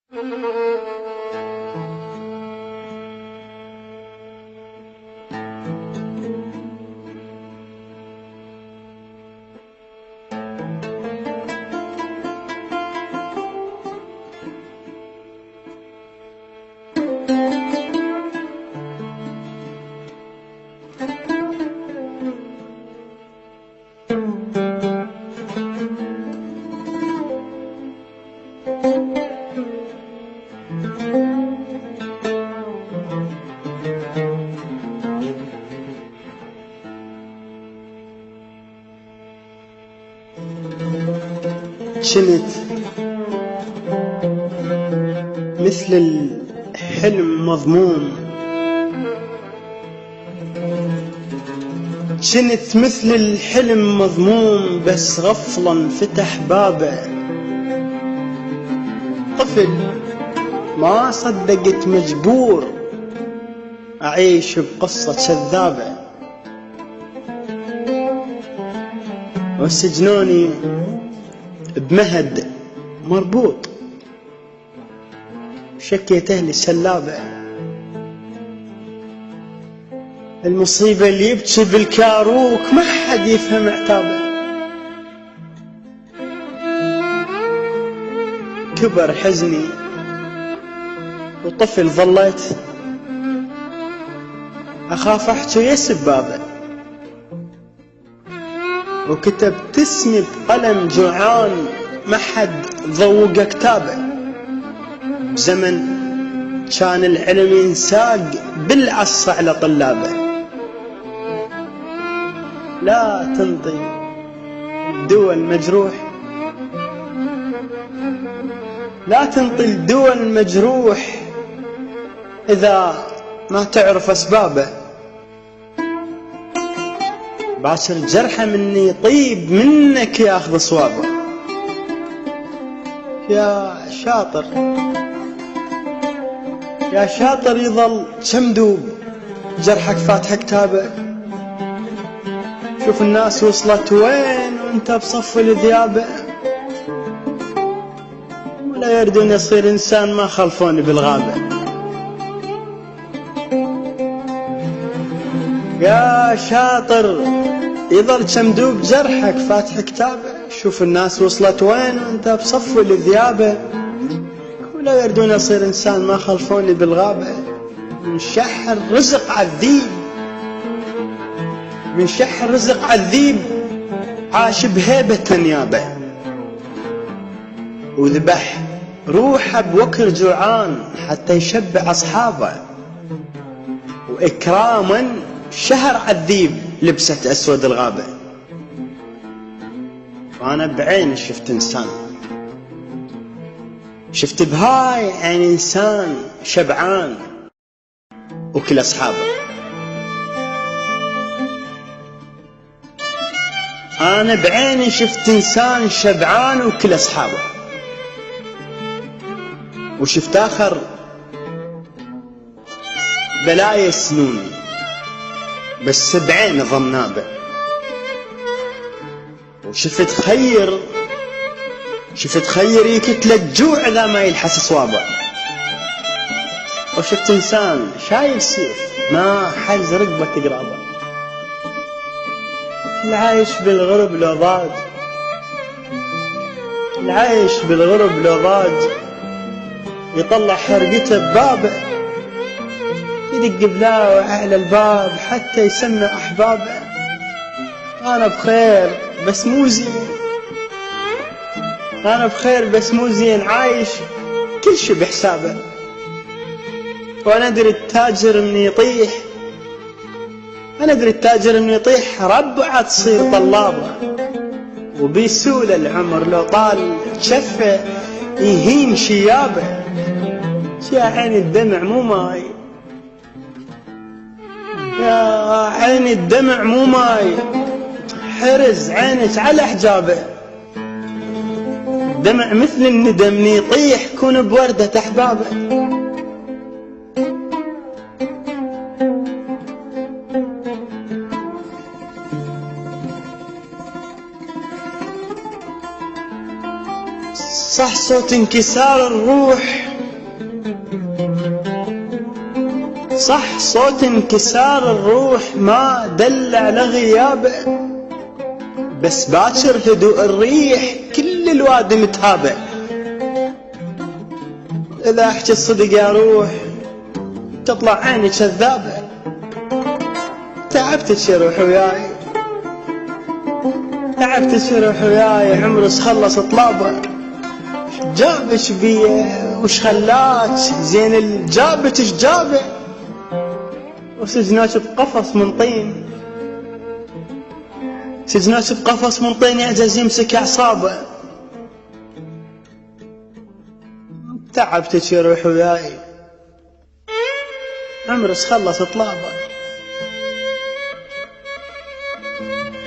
كنت مثل الحلم مضمون، كنت مثل الحلم مضمون، بس غفلا انفتح بابه. طفل ما صدقت، مجبور أعيش بقصة كذابة، وسجنوني بمهد مربوط، شكيت أهلي سلابة. المصيبة اللي يبكي بالكاروك ما حد يفهم عتابه، كبر حزني وطفل ظليت أخاف أحكي يا سبابه، وكتبت اسمي بقلم جوعان ما حد ذوق كتابه. بزمن كان العلم ينساق بالعصا على طلابه، لا تنطي الدول مجروح، لا تنطي الدول مجروح إذا ما تعرف أسبابه. باكر جرحه مني يطيب، منك ياخذ صوابه. يا شاطر يا شاطر يظل شمدوب، جرحك فاتح كتابه. شوف الناس وصلت وين وانت بصف الذيابه، ولا يردون يصير انسان ما خلفوني بالغابه. يا شاطر يظل شمدوب، جرحك فاتح كتابه. شوف الناس وصلت وين وانت بصف الذيابه، ولا يردون يصير انسان ما خلفوني بالغابه. من شح الرزق عذيب، من شح الرزق عذيب، عاش بهيبة نيابه، وذبح روحه بوكر جوعان حتى يشبع أصحابه. وإكراما شهر عذيب لبست أسود الغابة. وأنا بعيني شفت إنسان، شفت بهاي عين إنسان شبعان وكل أصحابه. أنا بعيني شفت إنسان شبعان وكل أصحابه، وشفت آخر بلايا سنون بس بعين ضمنابه. وشفت خير، شفت خير يكتل الجوع إذا ما يلحس صوابه. وشفت إنسان شايل سيف ما حز رقبة قرابه. العايش بالغرب لو ضاج، العايش بالغرب لو ضاج، يطلع حرقته ببابه، يدق بلاوع على الباب حتى يسمع أحبابه. أنا بخير بس مو زين، أنا بخير بس مو زين، عايش كل شي بحسابه. وأنا أدري التاجر إنه يطيح، أنا أدري التاجر إنه يطيح ربعه تصير طلابه. وبيسول العمر لو طال شفه يهين شيابه. يا عين الدمع مو ماي، يا عين الدمع مو ماي، حرز عينك على حجابه. دمع مثل الندم يطيح كون بوردة أحبابه. صح صوت انكسار الروح صح صوت انكسار الروح ما دل على غيابه، بس باكر هدوء الريح كل الوادي متهابه. إذا أحكي الصدق يا روح تطلع عيني كذابة، تعبتك يا روح وياي، تعبتك يا روح وياي، عمرس خلص طلابه. جابك بيه وش خلاك زين الجابك اش جابه، وسجناك بقفص من طين، سجناك بقفص من طين يعجز يمسك اعصابه. تعبتك يا روح وياي، عمرس خلص طلابه.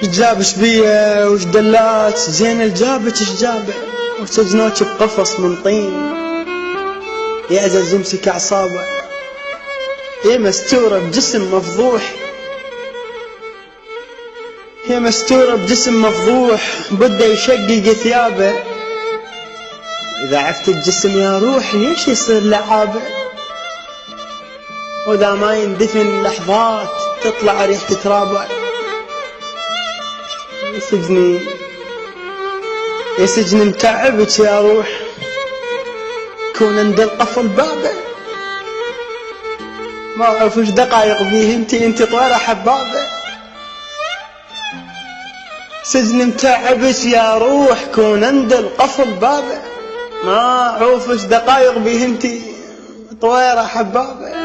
اش جابش بيه وش دلات زين الجابك اش جابه، وسجنوك بقفص من طين يعجز يمسك اعصابه. يا مستورة بجسم مفضوح، يا مستورة بجسم مفضوح بده يشقق ثيابه. إذا عفت الجسم يا روح ليش يصير لعابه، وإذا ما يندفن لحظات تطلع ريحة ترابه. يا سجني يا سجن متعبك يا روح، كون عند القفل بابه. ما اعرف وش دقايق بيه انت طويرة حبابه. سجن متعبك يا روح كون عند القفل بابه، ما اعرف وش دقايق بيه انت طويرة حبابه.